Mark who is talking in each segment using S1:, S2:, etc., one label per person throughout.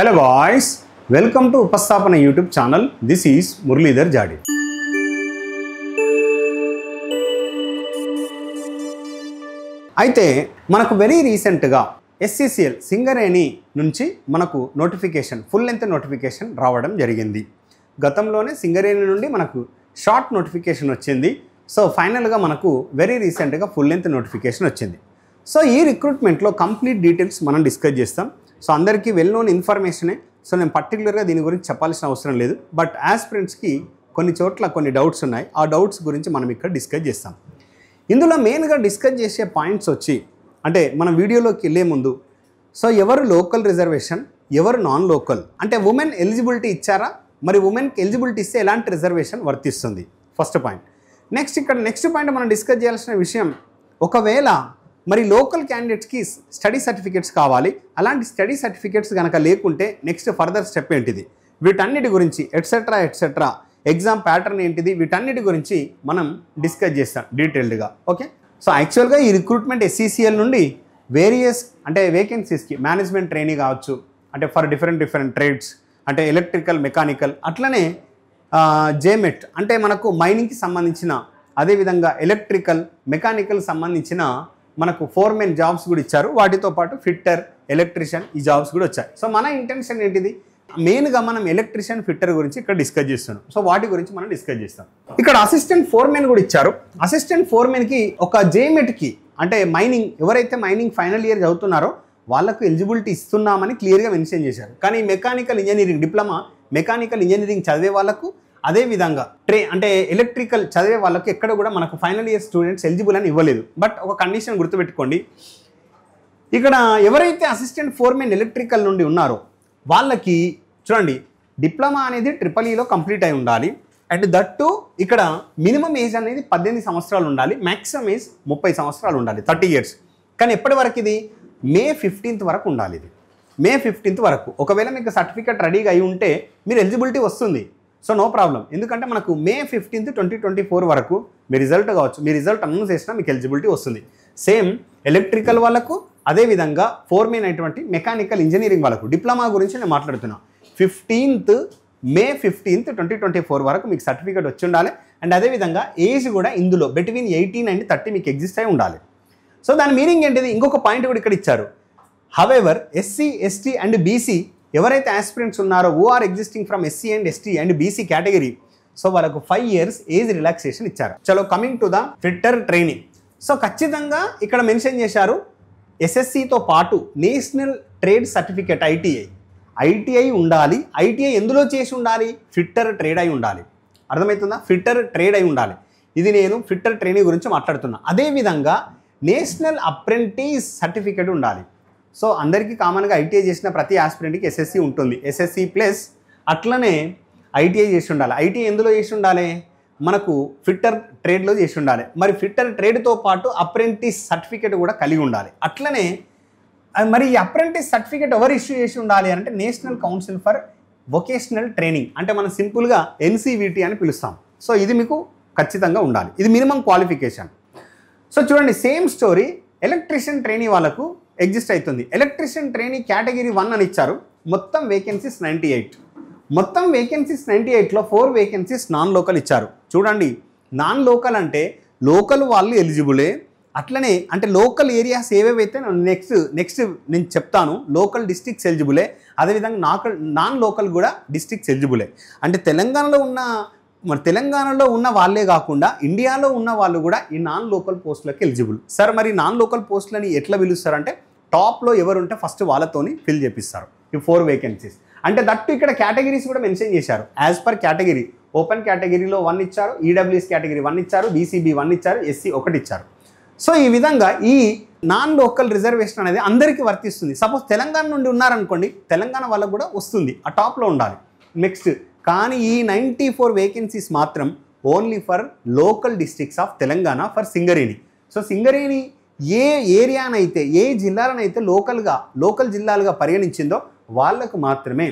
S1: Hello guys, welcome to Upasthapana YouTube channel. This is Muralidhar Jadi. అయితే మనకు very రీసెంట్గా SCCL Singareni నుంచి మనకు నోటిఫికేషన్ ఫుల్ లెంత్ నోటిఫికేషన్ రావడం జరిగింది. గతంలోనే సింగరేణి నుండి మనకు షార్ట్ నోటిఫికేషన్ వచ్చింది. సో ఫైనల్గా మనకు వెరీ రీసెంట్గా ఫుల్ లెంత్ నోటిఫికేషన్ వచ్చింది. సో ఈ రిక్రూట్మెంట్లో కంప్లీట్ డీటెయిల్స్ మనం డిస్కస్ చేస్తాం. సో అందరికీ వెల్ నోన్ ఇన్ఫర్మేషనే. సో నేను పర్టికులర్గా దీని గురించి చెప్పాల్సిన అవసరం లేదు. బట్ యాస్పిరెంట్స్కి కొన్ని చోట్ల కొన్ని డౌట్స్ ఉన్నాయి. ఆ డౌట్స్ గురించి మనం ఇక్కడ డిస్కస్ చేస్తాం. ఇందులో మెయిన్గా డిస్కస్ చేసే పాయింట్స్ వచ్చి అంటే మన వీడియోలోకి వెళ్ళే ముందు సో ఎవరు లోకల్ రిజర్వేషన్, ఎవరు నాన్ లోకల్, అంటే ఉమెన్ ఎలిజిబిలిటీ ఇచ్చారా, మరి ఉమెన్కి ఎలిజిబిలిటీ ఇస్తే ఎలాంటి రిజర్వేషన్ వర్తిస్తుంది, ఫస్ట్ పాయింట్. నెక్స్ట్ పాయింట్ మనం డిస్కస్ చేయాల్సిన విషయం, ఒకవేళ మరి లోకల్ క్యాండిడేట్స్కి స్టడీ సర్టిఫికేట్స్ కావాలి, అలాంటి స్టడీ సర్టిఫికేట్స్ కనుక లేకుంటే నెక్స్ట్ ఫర్దర్ స్టెప్ ఏంటిది, వీటన్నిటి గురించి ఎట్సెట్రా ఎగ్జామ్ ప్యాటర్న్ ఏంటిది, వీటన్నిటి గురించి మనం డిస్కస్ చేస్తాం డీటెయిల్డ్గా. ఓకే, సో యాక్చువల్గా ఈ రిక్రూట్మెంట్ SCCL నుండి వేరియస్ అంటే వేకెన్సీస్కి మేనేజ్మెంట్ ట్రైనింగ్ కావచ్చు, అంటే ఫర్ డిఫరెంట్ ట్రేడ్స్, అంటే ఎలక్ట్రికల్, మెకానికల్, అట్లనే జేమెట్ అంటే మనకు మైనింగ్కి సంబంధించిన, అదేవిధంగా ఎలక్ట్రికల్, మెకానికల్ సంబంధించిన మనకు ఫోర్మెన్ జాబ్స్ కూడా ఇచ్చారు. వాటితో పాటు ఫిట్టర్, ఎలక్ట్రిషియన్ ఈ జాబ్స్ కూడా వచ్చాయి. సో మన ఇంటెన్షన్ ఏంటిది, మెయిన్గా మనం ఎలక్ట్రిషియన్, ఫిట్టర్ గురించి ఇక్కడ డిస్కస్ చేస్తున్నాం. సో వాటి గురించి మనం డిస్కస్ చేస్తాం. ఇక్కడ అసిస్టెంట్ ఫోర్మెన్ కూడా ఇచ్చారు. అసిస్టెంట్ ఫోర్మెన్కి ఒక జేమెట్కి అంటే మైనింగ్, ఎవరైతే మైనింగ్ ఫైనల్ ఇయర్ చదువుతున్నారో వాళ్ళకు ఎలిజిబిలిటీ ఇస్తున్నామని క్లియర్గా మెన్షన్ చేశారు. కానీ mechanical engineering diploma mechanical engineering చదివే వాళ్ళకు, అదేవిధంగా అంటే ఎలక్ట్రికల్ చదివే వాళ్ళకి ఎక్కడ కూడా మనకు ఫైనల్ ఇయర్ స్టూడెంట్స్ ఎలిజిబుల్ అని ఇవ్వలేదు. బట్ ఒక కండిషన్ గుర్తుపెట్టుకోండి, ఇక్కడ ఎవరైతే అసిస్టెంట్ ఫోర్మెన్ ఎలక్ట్రికల్ నుండి ఉన్నారో వాళ్ళకి చూడండి డిప్లొమా అనేది EEEలో కంప్లీట్ అయి ఉండాలి. అండ్ దట్టు ఇక్కడ మినిమం ఏజ్ అనేది 18 సంవత్సరాలు ఉండాలి, మ్యాక్సిమం ఏజ్ 30 సంవత్సరాలు ఉండాలి, 30 ఇయర్స్. కానీ ఎప్పటి వరకు ఇది May 15th వరకు ఉండాలి. ఇది May 15th వరకు. ఒకవేళ మీకు సర్టిఫికేట్ రెడీగా అయి ఉంటే మీరు ఎలిజిబిలిటీ వస్తుంది. సో నో ప్రాబ్లం, ఎందుకంటే మనకు May 15th 2024 వరకు మీ రిజల్ట్ కావచ్చు, మీ రిజల్ట్ అనౌన్స్ చేసినా మీకు ఎలిజిబిలిటీ వస్తుంది. సేమ్ ఎలక్ట్రికల్ వాళ్ళకు, అదేవిధంగా ఫోర్మెన్ అయినటువంటి మెకానికల్ ఇంజనీరింగ్ వాళ్ళకు. డిప్లొమా గురించి నేను మాట్లాడుతున్నా. May 15th 2024 వరకు మీకు సర్టిఫికేట్ వచ్చి ఉండాలి. అండ్ అదేవిధంగా ఏజ్ కూడా ఇందులో బిట్వీన్ 18 and 30 మీకు ఎగ్జిస్ట్ అయి ఉండాలి. సో దాని మీనింగ్ ఏంటిది, ఇంకొక పాయింట్ కూడా ఇక్కడ ఇచ్చారు. However SC, ST and BC ఎవరైతే ఆస్పిరెంట్స్ ఉన్నారో who are existing from SC and ST and BC category, so వాళ్ళకు 5 years ఏజ్ రిలాక్సేషన్ ఇచ్చారు. చలో coming to the fitter training. So ఖచ్చితంగా ఇక్కడ మెన్షన్ చేశారు SSCతో పాటు నేషనల్ ట్రేడ్ సర్టిఫికేట్ ITI ఉండాలి. ITI ఎందులో చేసి ఉండాలి, ఫిట్టర్ ట్రేడ్ అయి ఉండాలి. అర్థమవుతుందా, ఫిట్టర్ ట్రేడ్ అయి ఉండాలి. ఇది నేను ఫిట్టర్ ట్రైనింగ్ గురించి మాట్లాడుతున్నా. అదేవిధంగా నేషనల్ అప్రెంటిస్ సర్టిఫికేట్ ఉండాలి. సో అందరికీ కామన్గా ITI చేసిన ప్రతి ఆస్పిరెంట్కి SSC ఉంటుంది, SSC ప్లస్ అట్లనే ITI చేసి ఉండాలి. ITI ఎందులో చేసి ఉండాలి, మనకు ఫిట్టర్ ట్రేడ్లో చేసి ఉండాలి. మరి ఫిట్టర్ ట్రేడ్తో పాటు అప్రెంటిస్ సర్టిఫికేట్ కూడా కలిగి ఉండాలి. అట్లనే మరి ఈ అప్రెంటిస్ సర్టిఫికేట్ ఎవరు ఇష్యూ చేసి ఉండాలి అంటే national council for vocational training, అంటే మనం సింపుల్గా NCVT అని పిలుస్తాం. సో ఇది మీకు ఖచ్చితంగా ఉండాలి. ఇది మినిమం క్వాలిఫికేషన్. సో చూడండి సేమ్ స్టోరీ ఎలక్ట్రీషియన్ ట్రైనీ వాళ్ళకు ఎగ్జిస్ట్ అవుతుంది. ఎలక్ట్రీషియన్ ట్రైనీ కేటగిరీ 1 అని ఇచ్చారు. మొత్తం వేకెన్సీస్ 98. మొత్తం వేకెన్సీస్ 98లో 4 వేకెన్సీస్ నాన్ లోకల్ ఇచ్చారు. చూడండి నాన్ లోకల్ అంటే లోకల్ వాళ్ళు ఎలిజిబులే, అట్లనే అంటే లోకల్ ఏరియాస్ ఏవేవైతే నెక్స్ట్ నేను చెప్తాను, లోకల్ డిస్ట్రిక్ట్స్ ఎలిజిబులే, అదేవిధంగా నాన్ లోకల్ కూడా డిస్ట్రిక్ట్స్ ఎలిజిబులే. అంటే తెలంగాణలో ఉన్న వాళ్ళే కాకుండా ఇండియాలో ఉన్న వాళ్ళు కూడా ఈ నాన్ లోకల్ పోస్టులకి ఎలిజిబుల్. సార్ మరి నాన్ లోకల్ పోస్టులని ఎట్లా పిలుస్తారంటే టాప్లో ఎవరుంటే ఫస్ట్ వాళ్ళతోని ఫిల్ చేపిస్తారు ఈ 4 వేకెన్సీస్. అంటే దట్టు ఇక్కడ కేటగిరీస్ కూడా మెన్షన్ చేశారు. యాజ్ పర్ కేటగిరీ, ఓపెన్ కేటగిరీలో 1 ఇచ్చారు, EWS కేటగిరీ 1 ఇచ్చారు, BCB 1 ఇచ్చారు, SC 1 ఇచ్చారు. సో ఈ విధంగా ఈ నాన్ లోకల్ రిజర్వేషన్ అనేది అందరికీ వర్తిస్తుంది. సపోజ్ తెలంగాణ నుండి ఉన్నారనుకోండి, తెలంగాణ వాళ్ళకు కూడా వస్తుంది, ఆ టాప్లో ఉండాలి. నెక్స్ట్ కానీ ఈ 94 వేకెన్సీస్ మాత్రం only for local districts of Telangana for Singareni. So Singareni ఏ ఏరియానైతే, ఏ జిల్లాలనైతే లోకల్ జిల్లాలుగా పరిగణించిందో వాళ్ళకు మాత్రమే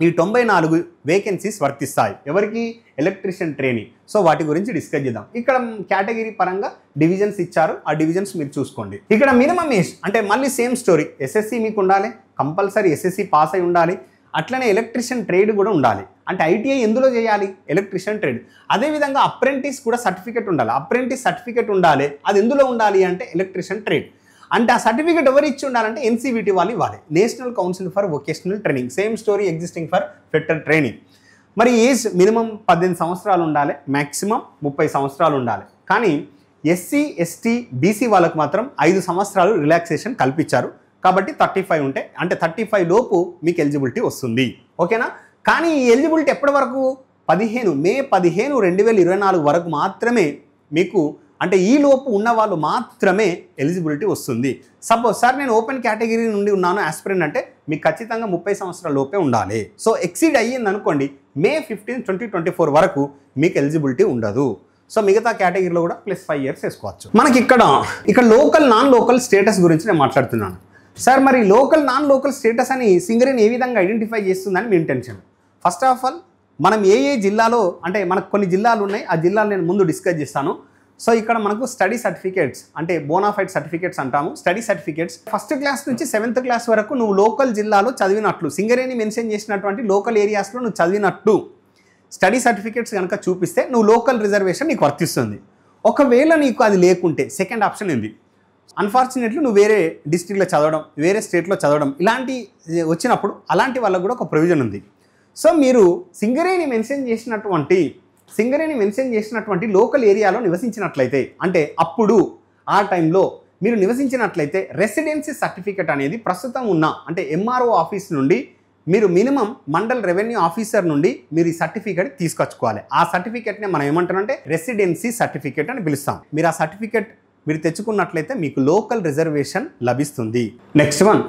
S1: ఈ 94 వేకెన్సీస్ వర్తిస్తాయి. ఎవరికి, ఎలక్ట్రీషియన్ ట్రైనీ. సో వాటి గురించి డిస్కస్ చేద్దాం. ఇక్కడ కేటగిరీ పరంగా డివిజన్స్ ఇచ్చారు, ఆ డివిజన్స్ మీరు చూసుకోండి. ఇక్కడ మినిమం ఏజ్ అంటే మళ్ళీ సేమ్ స్టోరీ, SSC మీకు ఉండాలి, కంపల్సరీ ఎస్ఎస్సి పాస్ అయి ఉండాలి. అట్లనే ఎలక్ట్రిషియన్ ట్రేడ్ కూడా ఉండాలి. అంటే ఐటీఐ ఎందులో చేయాలి? Electrician trade. అదేవిధంగా అప్రెంటిస్ కూడా సర్టిఫికేట్ ఉండాలి. అప్రెంటిస్ సర్టిఫికేట్ ఉండాలి. అది ఎందులో ఉండాలి అంటే ఎలక్ట్రిషియన్ ట్రేడ్. అంటే ఆ సర్టిఫికేట్ ఎవరు ఇచ్చి ఉండాలంటే ఎన్సీవీటీ వాళ్ళు ఇవ్వాలి, national council for vocational training. Same story existing for fitter training. మరి ఏజ్ మినిమం 18 సంవత్సరాలు ఉండాలి, మ్యాక్సిమం 30 సంవత్సరాలు ఉండాలి. కానీ ఎస్సీ ఎస్టీ బీసీ వాళ్ళకు మాత్రం 5 సంవత్సరాలు రిలాక్సేషన్ కల్పించారు. కాబట్టి 35 ఉంటే అంటే 35 లోపు మీకు ఎలిజిబిలిటీ వస్తుంది. ఓకేనా? కానీ ఈ ఎలిజిబిలిటీ ఎప్పటి వరకు? మే 15, 2024 వరకు మాత్రమే మీకు, అంటే ఈ లోపు ఉన్న వాళ్ళు మాత్రమే ఎలిజిబిలిటీ వస్తుంది. సపోజ్ సార్ నేను ఓపెన్ కేటగిరీ నుండి ఉన్నాను ఆస్పిరెంట్ అంటే మీకు ఖచ్చితంగా 30 సంవత్సరాల లోపే ఉండాలి. సో ఎక్సీడ్ అయ్యింది అనుకోండి May 15, 2024 వరకు మీకు ఎలిజిబిలిటీ ఉండదు. సో మిగతా కేటగిరీలో కూడా +5 years వేసుకోవచ్చు. మనకి ఇక్కడ లోకల్ నాన్ లోకల్ స్టేటస్ గురించి నేను మాట్లాడుతున్నాను. సార్ మరి లోకల్ నాన్ లోకల్ స్టేటస్ అని సింగరేణి ఏ విధంగా ఐడెంటిఫై చేస్తుందని మీ ఇంటెన్షన్. ఫస్ట్ ఆఫ్ ఆల్ మనం ఏ జిల్లాలో, అంటే మనకు కొన్ని జిల్లాలు ఉన్నాయి, ఆ జిల్లాలు నేను ముందు డిస్కస్ చేస్తాను. సో ఇక్కడ మనకు స్టడీ సర్టిఫికేట్స్ అంటే బోనాఫైడ్ సర్టిఫికేట్స్ అంటాము. స్టడీ సర్టిఫికేట్స్ 1st క్లాస్ నుంచి 7th క్లాస్ వరకు నువ్వు లోకల్ జిల్లాలో చదివినట్లు, సింగరేణి మెన్షన్ చేసినటువంటి లోకల్ ఏరియాస్లో నువ్వు చదివినట్టు స్టడీ సర్టిఫికేట్స్ కనుక చూపిస్తే నువ్వు లోకల్ రిజర్వేషన్ నీకు వర్తిస్తుంది. ఒకవేళ నీకు అది లేకుంటే సెకండ్ ఆప్షన్ ఏంది? అన్ఫార్చునేట్లీ నువ్వు వేరే డిస్ట్రిక్ట్లో చదవడం, వేరే స్టేట్లో చదవడం ఇలాంటి వచ్చినప్పుడు అలాంటి వాళ్ళకు కూడా ఒక ప్రొవిజన్ ఉంది. సో మీరు సింగరేణి మెన్షన్ చేసినటువంటి లోకల్ ఏరియాలో నివసించినట్లయితే, అంటే అప్పుడు ఆ టైంలో మీరు నివసించినట్లయితే రెసిడెన్సీ సర్టిఫికేట్ అనేది ప్రస్తుతం ఉన్న అంటే ఎంఆర్ఓ ఆఫీస్ నుండి మీరు మినిమం మండల్ రెవెన్యూ ఆఫీసర్ నుండి మీరు ఈ సర్టిఫికేట్ తీసుకొచ్చుకోవాలి. ఆ సర్టిఫికేట్నే మనం ఏమంటామంటే రెసిడెన్సీ సర్టిఫికేట్ అని పిలుస్తాం. మీరు ఆ సర్టిఫికేట్ మీరు తెచ్చుకున్నట్లయితే మీకు లోకల్ రిజర్వేషన్ లభిస్తుంది. నెక్స్ట్ వన్,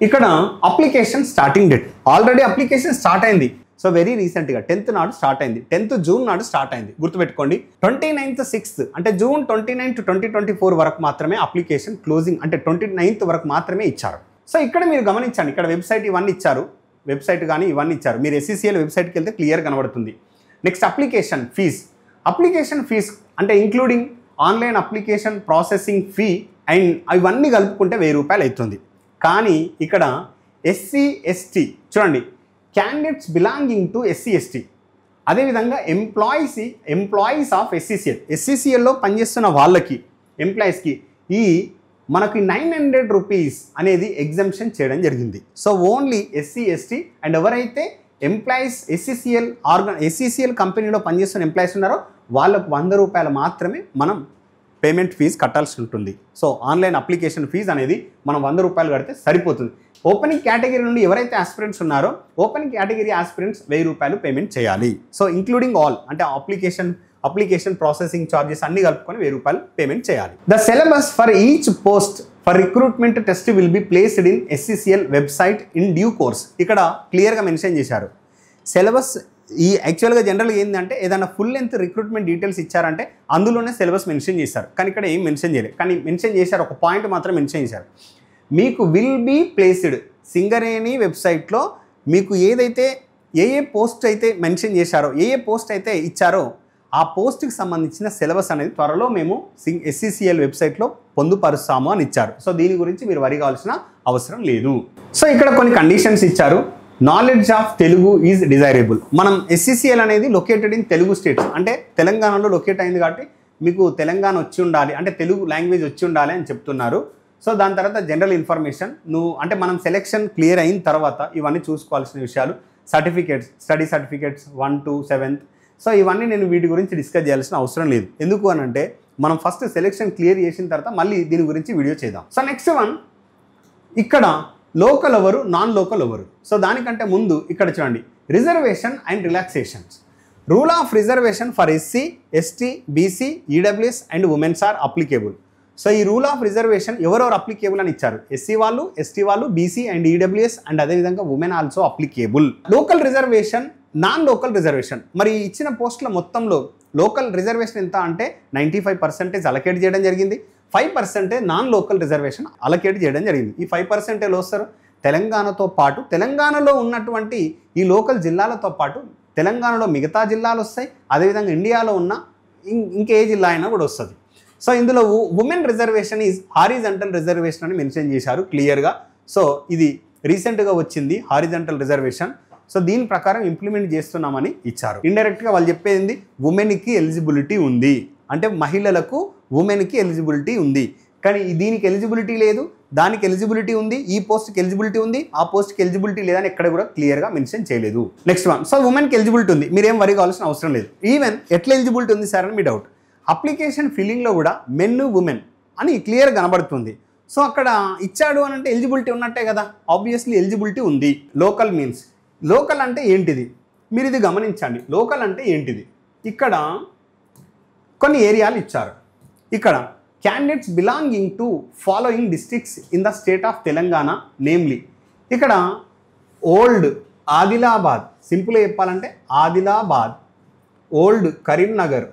S1: ఇక్కడ application starting date. Already application start అయింది. సో వెరీ రీసెంట్గా 10th నాడు స్టార్ట్ అయింది, 10th జూన్ నాడు స్టార్ట్ అయింది. గుర్తుపెట్టుకోండి. 29th 6th అంటే జూన్ 29, 2024 వరకు మాత్రమే అప్లికేషన్ క్లోజింగ్, అంటే 29th వరకు మాత్రమే ఇచ్చారు. సో ఇక్కడ మీరు గమనించండి, ఇక్కడ వెబ్సైట్ ఇవన్నీ ఇచ్చారు, వెబ్సైట్ కానీ ఇవన్నీ ఇచ్చారు. మీరు SCCL వెబ్సైట్కి వెళ్తే క్లియర్ కనబడుతుంది. నెక్స్ట్ అప్లికేషన్ ఫీజ్ అంటే including online application processing fee and ఇవన్నీ కలుపుకుంటే 1000 రూపాయలు అవుతుంది. కానీ ఇక్కడ SC ST చూడండి, candidates belonging to SC ST, అదేవిధంగా ఎంప్లాయీస్ ఆఫ్ SCCLలో పనిచేస్తున్న వాళ్ళకి, ఎంప్లాయీస్కి ఈ మనకి 900 రూపీస్ అనేది ఎగ్జంప్షన్ చేయడం జరిగింది. So only SC ST and ఎవరైతే ఎంప్లాయీస్ SCCL కంపెనీలో పనిచేస్తున్న ఎంప్లాయీస్ ఉన్నారో వాళ్ళకు 100 రూపాయలు మాత్రమే మనం పేమెంట్ ఫీజు కట్టాల్సి ఉంటుంది. సో ఆన్లైన్ అప్లికేషన్ ఫీజు అనేది మనం 100 రూపాయలు కడితే సరిపోతుంది. ఓపెనింగ్ కేటగిరీ నుండి ఎవరైతే ఆస్పిరెంట్స్ ఉన్నారో ఓపెనింగ్ కేటగిరీ ఆస్పిరెంట్స్ 1000 రూపాయలు పేమెంట్ చేయాలి. సో ఇంక్లూడింగ్ ఆల్ అంటే అప్లికేషన్ ప్రాసెసింగ్ ఛార్జెస్ అన్ని కలుపుకొని 1000 రూపాయలు పేమెంట్ చేయాలి. The syllabus for each post for recruitment test will be placed in SCCL website in due course. ఇక్కడ క్లియర్గా మెన్షన్ చేశారు. సిలబస్ ఈ యాక్చువల్గా జనరల్గా ఏంటంటే ఏదైనా ఫుల్ లెంత్ రిక్రూట్మెంట్ డీటెయిల్స్ ఇచ్చారంటే అందులోనే సిలబస్ మెన్షన్ చేశారు. కానీ ఇక్కడ ఏం మెన్షన్ చేయలేదు. కానీ మెన్షన్ చేశారు, ఒక పాయింట్ మాత్రం మెన్షన్ చేశారు. మీకు విల్ బీ ప్లేస్డ్ సింగరేణి వెబ్సైట్లో మీకు ఏదైతే ఏ పోస్ట్ అయితే మెన్షన్ చేశారో, ఏ పోస్ట్ అయితే ఇచ్చారో ఆ పోస్ట్కి సంబంధించిన సిలబస్ అనేది త్వరలో మేము SCCL వెబ్సైట్లో పొందుపరుస్తాము అని ఇచ్చారు. సో దీని గురించి మీరు వరి కావాల్సిన అవసరం లేదు. సో ఇక్కడ కొన్ని కండిషన్స్ ఇచ్చారు. Knowledge of Telugu is desirable. మనం SCCL అనేది లొకేటెడ్ ఇన్ తెలుగు స్టేట్స్, అంటే తెలంగాణలో లొకేట్ అయింది కాబట్టి మీకు తెలంగాణ వచ్చి ఉండాలి, అంటే తెలుగు లాంగ్వేజ్ వచ్చి ఉండాలి అని చెప్తున్నారు. సో దాని తర్వాత జనరల్ ఇన్ఫర్మేషన్ అంటే మనం సెలెక్షన్ క్లియర్ అయిన తర్వాత ఇవన్నీ చూసుకోవాల్సిన విషయాలు. Certificates, study certificates 1 to 7th. So ఇవన్నీ నేను వీటి గురించి డిస్కస్ చేయాల్సిన అవసరం లేదు. ఎందుకు అని అంటే మనం ఫస్ట్ సెలెక్షన్ క్లియర్ చేసిన తర్వాత మళ్ళీ దీని గురించి వీడియో చేద్దాం. సో నెక్స్ట్ వన్, ఇక్కడ లోకల్ ఎవరు, నాన్ లోకల్ ఎవరు. సో దానికంటే ముందు ఇక్కడ చూడండి, reservation and relaxations. Rule of reservation for SC ST BC EWS and womens are applicable. So ఈ రూల్ ఆఫ్ రిజర్వేషన్ ఎవరెవరు అప్లికేబుల్ అని ఇచ్చారు. SC వాళ్ళు, ST వాళ్ళు, BC అండ్ EWS అండ్ అదేవిధంగా women also applicable. Local reservation, non local reservation. మరి ఇచ్చిన పోస్టుల మొత్తంలో లోకల్ రిజర్వేషన్ ఎంత అంటే 95% అలకేట్ చేయడం జరిగింది. 5% నాన్ లోకల్ రిజర్వేషన్ అలకేట్ చేయడం జరిగింది. ఈ 5% వస్తారు తెలంగాణతో పాటు, తెలంగాణలో ఉన్నటువంటి ఈ లోకల్ జిల్లాలతో పాటు తెలంగాణలో మిగతా జిల్లాలు వస్తాయి. అదేవిధంగా ఇండియాలో ఉన్న ఇంకే జిల్లా అయినా కూడా వస్తుంది. సో ఇందులో women reservation is horizontal reservation అని మెన్షన్ చేశారు క్లియర్గా. సో ఇది రీసెంట్గా వచ్చింది హారిజంటల్ రిజర్వేషన్. సో దీని ప్రకారం ఇంప్లిమెంట్ చేస్తున్నామని ఇచ్చారు. ఇండైరెక్ట్గా వాళ్ళు చెప్పేది ఉమెన్కి ఎలిజిబిలిటీ ఉంది అంటే మహిళలకు ఉమెన్కి ఎలిజిబిలిటీ ఉంది, కానీ దీనికి ఎలిజిబిలిటీ లేదు, దానికి ఎలిజిబిలిటీ ఉంది, ఈ పోస్ట్కి ఎలిజిబిలిటీ ఉంది, ఆ పోస్ట్కి ఎలిజిబిలిటీ లేదని ఎక్కడ కూడా క్లియర్గా మెన్షన్ చేయలేదు. నెక్స్ట్ వన్, సో ఉమెన్కి ఎలిజిబిలిటీ ఉంది, మీరేం వరి కావాల్సిన అవసరం లేదు. ఈవెన్ ఎట్లా ఎలిజిబిలిటీ ఉంది సార్ అని మీ డౌట్. అప్లికేషన్ ఫిల్లింగ్లో కూడా మెన్ ఉమెన్ అని క్లియర్ కనబడుతుంది. సో అక్కడ ఇచ్చాడు అని అంటే ఎలిజిబిలిటీ ఉన్నట్టే కదా, ఆబ్వియస్లీ ఎలిజిబిలిటీ ఉంది. లోకల్ మీన్స్, లోకల్ అంటే ఏంటిది మీరు ఇది గమనించండి. లోకల్ అంటే ఏంటిది, ఇక్కడ కొన్ని ఏరియాలు ఇచ్చారు. ఇక్కడ candidates belonging to following districts in the state of Telangana namely, ఇక్కడ ఓల్డ్ ఆదిలాబాద్, సింపుల్గా చెప్పాలంటే ఆదిలాబాద్, ఓల్డ్ కరీంనగర్,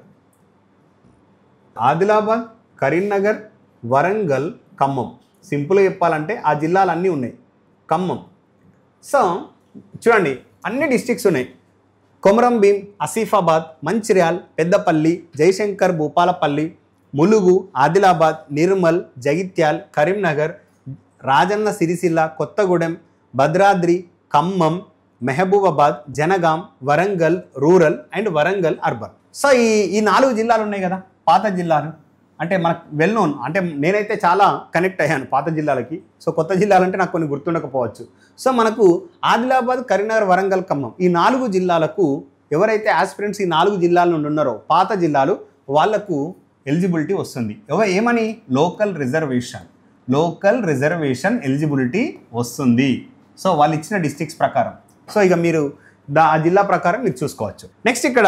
S1: ఆదిలాబాద్, కరీంనగర్, వరంగల్, ఖమ్మం. సింపుల్గా చెప్పాలంటే ఆ జిల్లాలన్నీ ఉన్నాయి. ఖమ్మం. సో చూడండి అన్ని డిస్ట్రిక్ట్స్ ఉన్నాయి. Komaram Bheem, Asifabad, Mancherial, Peddapalli, Jayashankar, Bhupalpally, Mulugu, Adilabad, Nirmal, Jagtial, Karimnagar, Rajanna Sircilla, Kothagudem, Bhadradri, Khammam, Mahabubabad, Jangaon, Warangal rural and Warangal urban. So ఈ 4 జిల్లాలు ఉన్నాయి కదా పాత జిల్లాలు, అంటే మనకు వెల్ నోన్. అంటే నేనైతే చాలా కనెక్ట్ అయ్యాను పాత జిల్లాలకి. సో కొత్త జిల్లాలంటే నాకు కొన్ని గుర్తుండకపోవచ్చు. సో మనకు ఆదిలాబాద్, కరీంనగర్, వరంగల్, ఖమ్మం ఈ 4 జిల్లాలకు ఎవరైతే ఆస్పిరెంట్స్ ఈ 4 జిల్లాల నుండి ఉన్నారో పాత జిల్లాలు వాళ్లకు ఎలిజిబిలిటీ వస్తుంది. ఏమని లోకల్ రిజర్వేషన్ ఎలిజిబిలిటీ వస్తుంది. సో వాళ్ళు ఇచ్చిన డిస్ట్రిక్ట్స్ ప్రకారం. సో ఇక మీరు ఆ జిల్లా ప్రకారం మీరు చూసుకోవచ్చు. నెక్స్ట్ ఇక్కడ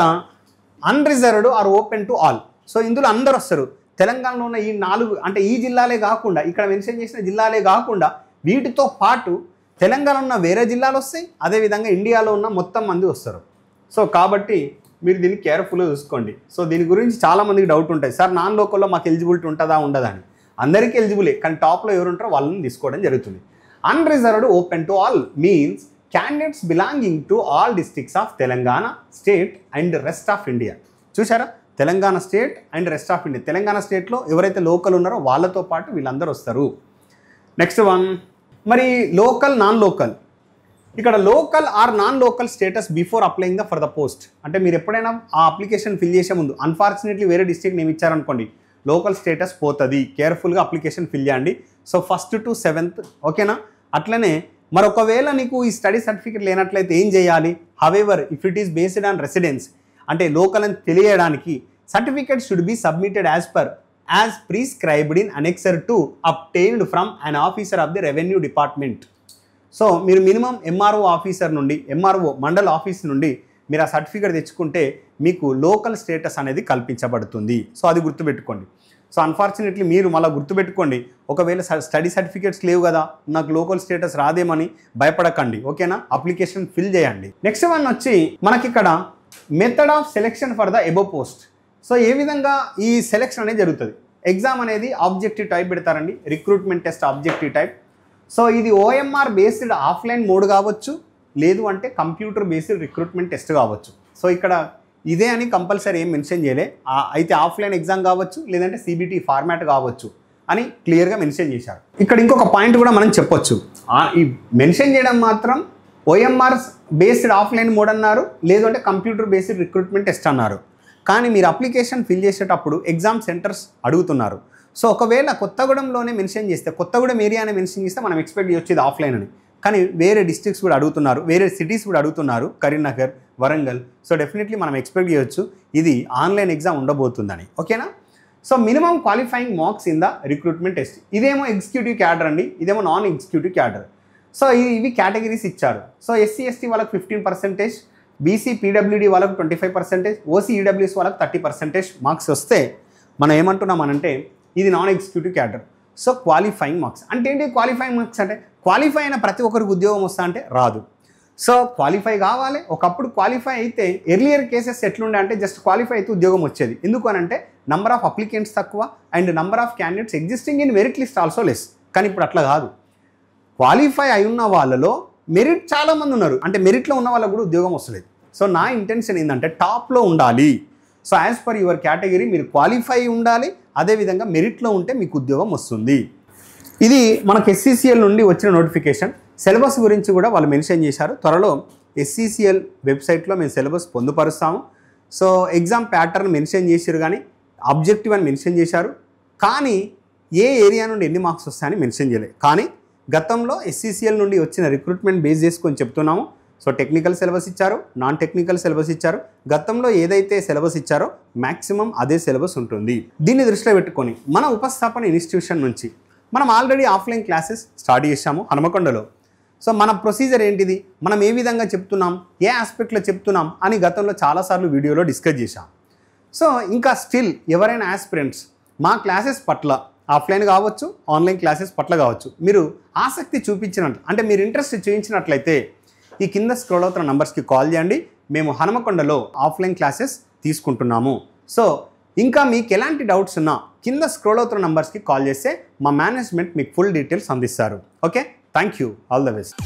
S1: unreserved or open to all. So ఇందులో అందరు వస్తారు. తెలంగాణలో ఉన్న ఈ 4 అంటే ఈ జిల్లాలే కాకుండా, ఇక్కడ మెన్షన్ చేసిన జిల్లాలే కాకుండా వీటితో పాటు తెలంగాణ ఉన్న వేరే జిల్లాలు వస్తాయి, అదేవిధంగా ఇండియాలో ఉన్న మొత్తం మంది వస్తారు. సో కాబట్టి మీరు దీన్ని కేర్ఫుల్గా చూసుకోండి. సో దీని గురించి చాలామందికి డౌట్ ఉంటాయి, సార్ నాన్ లోకల్లో మాకు ఎలిజిబిలిటీ ఉంటుందా ఉండదా అని. అందరికీ ఎలిజిబులే, కానీ టాప్లో ఎవరు ఉంటారో వాళ్ళని తీసుకోవడం జరుగుతుంది. Unreserved open to all means candidates belonging to all districts of Telangana state and rest of India. చూసారా, Telangana state and rest of India. Telangana స్టేట్లో ఎవరైతే లోకల్ ఉన్నారో వాళ్ళతో పాటు వీళ్ళందరూ వస్తారు. నెక్స్ట్ వన్, మరి లోకల్ నాన్ లోకల్, ఇక్కడ local or non local status before applying for the post. అంటే మీరు ఎప్పుడైనా ఆ అప్లికేషన్ ఫిల్ చేసే ముందు అన్ఫార్చునేట్లీ వేరే డిస్ట్రిక్ట్ నేమ్ ఇచ్చారనుకోండి, లోకల్ స్టేటస్ పోతుంది. కేర్ఫుల్గా అప్లికేషన్ ఫిల్ చేయండి. సో 1st to 7th, ఓకేనా. అట్లనే మరొకవేళ నీకు ఈ స్టడీ సర్టిఫికేట్ లేనట్లయితే ఏం చేయాలి, however if it is based on residence అంటే లోకల్ అని తెలియడానికి certificate should be submitted as prescribed in annexure 2 obtained from an officer of the revenue department. So మీరు మినిమం ఎంఆర్ఓ ఆఫీసర్ నుండి, ఎంఆర్ఓ మండల్ ఆఫీస్ నుండి మీరు ఆ సర్టిఫికేట్ తెచ్చుకుంటే మీకు లోకల్ స్టేటస్ అనేది కల్పించబడుతుంది. సో అది గుర్తుపెట్టుకోండి. సో అన్ఫార్చునేట్లీ మీరు మళ్ళీ గుర్తుపెట్టుకోండి, ఒకవేళ స్టడీ సర్టిఫికేట్స్ లేవు కదా నాకు లోకల్ స్టేటస్ రాదేమని భయపడకండి, ఓకేనా. అప్లికేషన్ ఫిల్ చేయండి. నెక్స్ట్ వన్ వచ్చి మనకి ఇక్కడ method of selection for the above post. So ఏ విధంగా ఈ సెలెక్షన్ అనేది జరుగుతుంది. ఎగ్జామ్ అనేది ఆబ్జెక్టివ్ టైప్ పెడతారండి, recruitment test objective type. So ఇది OMR బేస్డ్ ఆఫ్లైన్ మోడ్ కావచ్చు, లేదు అంటే కంప్యూటర్ బేస్డ్ రిక్రూట్మెంట్ టెస్ట్ కావచ్చు. సో ఇక్కడ ఇదే అని కంపల్సరీ ఏం మెన్షన్ చేయలే, అయితే ఆఫ్లైన్ ఎగ్జామ్ కావచ్చు లేదంటే CBT ఫార్మాట్ కావచ్చు అని క్లియర్గా మెన్షన్ చేశారు. ఇక్కడ ఇంకొక పాయింట్ కూడా మనం చెప్పొచ్చు, ఈ మెన్షన్ చేయడం మాత్రం OMR బేస్డ్ ఆఫ్లైన్ మోడ్ అన్నారు, లేదంటే కంప్యూటర్ బేస్డ్ రిక్రూట్మెంట్ టెస్ట్ అన్నారు. కానీ మీరు అప్లికేషన్ ఫిల్ చేసేటప్పుడు ఎగ్జామ్ సెంటర్స్ అడుగుతున్నారు. సో ఒకవేళ కొత్తగూడెంలోనే మెన్షన్ చేస్తే, కొత్తగూడెం ఏరియానే మెన్షన్ చేస్తే మనం ఎక్స్పెక్ట్ చేయొచ్చేది ఆఫ్లైన్ అని. కానీ వేరే డిస్ట్రిక్ట్స్ కూడా అడుగుతున్నారు, వేరే సిటీస్ కూడా అడుగుతున్నారు, కరీంనగర్, వరంగల్. సో డెఫినెట్లీ మనం ఎక్స్పెక్ట్ చేయొచ్చు ఇది ఆన్లైన్ ఎగ్జామ్ ఉండబోతుందని, ఓకేనా. So minimum qualifying marks in the recruitment test. ఇదేమో ఎగ్జిక్యూటివ్ క్యాడర్ అండి, ఇదేమో నాన్ ఎగ్జిక్యూటివ్ క్యాడర్. సో ఇవి కేటగిరీస్ ఇచ్చారు. సో SC ST వాళ్ళకి 15%, BC PWD వాళ్ళకు 25%, OC EWS వాళ్ళకు 30% మార్క్స్ వస్తే మనం ఏమంటున్నామనంటే ఇది non executive cadre. So qualifying marks అంటే ఏంటి, క్వాలిఫైయింగ్ మార్క్స్ అంటే క్వాలిఫై అయిన ప్రతి ఒక్కరికి ఉద్యోగం వస్తా అంటే రాదు. సో క్వాలిఫై కావాలి. ఒకప్పుడు క్వాలిఫై అయితే ఎర్లియర్ కేసెస్ ఎట్లుండే అంటే జస్ట్ క్వాలిఫై అయితే ఉద్యోగం వచ్చేది. ఎందుకు అని అంటే నంబర్ ఆఫ్ అప్లికెంట్స్ తక్కువ and number of candidates existing in merit list also less. కానీ ఇప్పుడు అట్లా కాదు, క్వాలిఫై అయి ఉన్న వాళ్ళలో మెరిట్ చాలామంది ఉన్నారు, అంటే మెరిట్లో ఉన్న వాళ్ళకు కూడా ఉద్యోగం వస్తలేదు. సో నా ఇంటెన్షన్ ఏంటంటే టాప్లో ఉండాలి. So as per your category మీరు క్వాలిఫై ఉండాలి, అదేవిధంగా మెరిట్లో ఉంటే మీకు ఉద్యోగం వస్తుంది. ఇది మనకు SCCL నుండి వచ్చిన నోటిఫికేషన్. సిలబస్ గురించి కూడా వాళ్ళు మెన్షన్ చేశారు. త్వరలో SCCL వెబ్సైట్లో మేము సిలబస్ పొందుపరుస్తాము. సో ఎగ్జామ్ ప్యాటర్న్ మెన్షన్ చేశారు, కానీ ఆబ్జెక్టివ్ అని మెన్షన్ చేశారు, కానీ ఏ ఏరియా నుండి ఎన్ని మార్క్స్ వస్తాయని మెన్షన్ చేయలేదు. కానీ గతంలో SCCL నుండి వచ్చిన రిక్రూట్మెంట్ బేస్ చేసుకొని చెప్తున్నాము. సో టెక్నికల్ సిలబస్ ఇచ్చారు, నాన్ టెక్నికల్ సిలబస్ ఇచ్చారు. గతంలో ఏదైతే సిలబస్ ఇచ్చారో మ్యాక్సిమం అదే సిలబస్ ఉంటుంది. దీన్ని దృష్టిలో పెట్టుకొని మన ఉపస్థాపన ఇన్స్టిట్యూషన్ నుంచి మనం ఆల్రెడీ ఆఫ్లైన్ క్లాసెస్ స్టార్ట్ చేశాము హనుమకొండలో. సో మన ప్రొసీజర్ ఏంటిది, మనం ఏ విధంగా చెప్తున్నాం, ఏ ఆస్పెక్ట్లో చెప్తున్నాం అని గతంలో చాలాసార్లు వీడియోలో డిస్కస్ చేశాం. సో ఇంకా స్టిల్ ఎవరైనా ఆస్పిరెంట్స్ మా క్లాసెస్ పట్ల ఆఫ్లైన్ కావచ్చు, ఆన్లైన్ క్లాసెస్ పట్ల కావచ్చు మీరు ఆసక్తి చూపించినట్లు, అంటే మీరు ఇంట్రెస్ట్ చూపించినట్లయితే ఈ కింద స్క్రోల్ అవుతున్న నంబర్స్కి కాల్ చేయండి. మేము హనుమకొండలో ఆఫ్లైన్ క్లాసెస్ తీసుకుంటున్నాము. సో ఇంకా మీకు ఎలాంటి డౌట్స్ ఉన్నా కింద స్క్రోల్ అవుతున్న నంబర్స్కి కాల్ చేస్తే మా మేనేజ్మెంట్ మీకు ఫుల్ డీటెయిల్స్ అందిస్తారు. Okay, thank you, all the best.